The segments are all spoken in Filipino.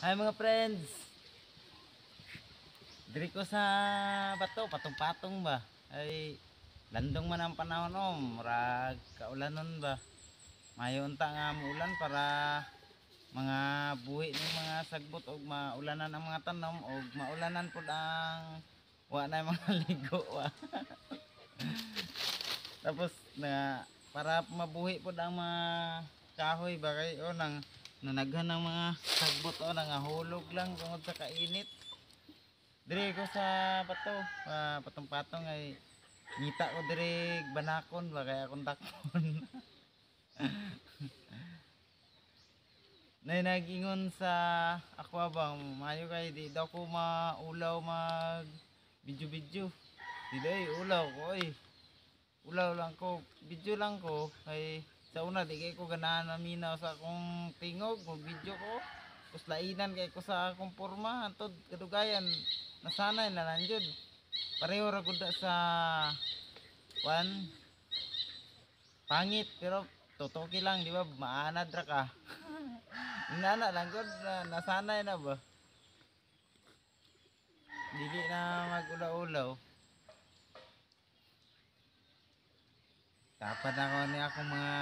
Hi mga friends. Diri ko sa bato, patong-patong ba. Ay landong man ang panahon murag kaulanon ba. Mayo unta nga muulan para mga buhi ng mga sagbot og maulanan ang mga tanom og maulanan pud ang wa na mga ligo wa. Tapos na para mabuhi pud ang mga kahoy ba kay nang nanaghan ng mga sagbot nangahulog lang tungod sa kainit. Dire ko sa bato, patong-patong ay ngita ko dire banakon ba kaya akong takon. Nay nagingon sa ako bang mayo kay di daw ko maulaw mag video-video. Di day ulaw ko ulaw lang ko, video lang ko kay sa una di kay ko ganahan maminaw sa akong tingog mag video ko. Tapos lainan kay ko sa akong porma antod kadugayan nasanay na nandiyon. Pareho ra gud sa pangit pero totoki lang di ba maanad ra ka. Inana lang gud nasanay na ba. Dili na mag-ulaw-ulaw. Tapad ako ni akong mga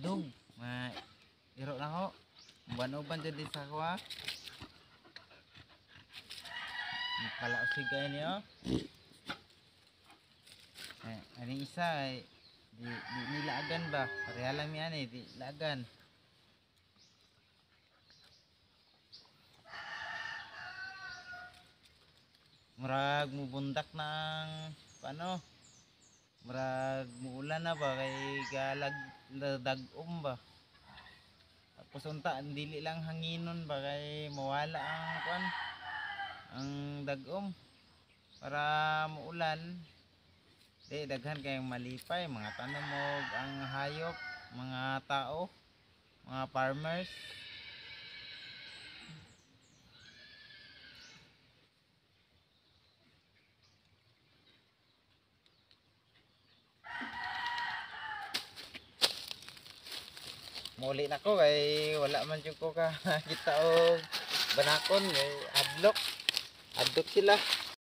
dug, mga iro na ko. Uban-uban dyan din sa kuha. Palausig kayo niyo. Aning isa ay di nilagan ba? Pareha lang yan di lagan. Murag mubundak ng murag muulan na ba kay dagom ba. Tapos unta dili lang hanginon ba kay mawala ang dagom para muulan. Di daghan kayong malipay mga tanom og ang hayop, mga tao, mga farmers. Muli na ko kay wala man jud ko ka kita og banakon kay adlok sila.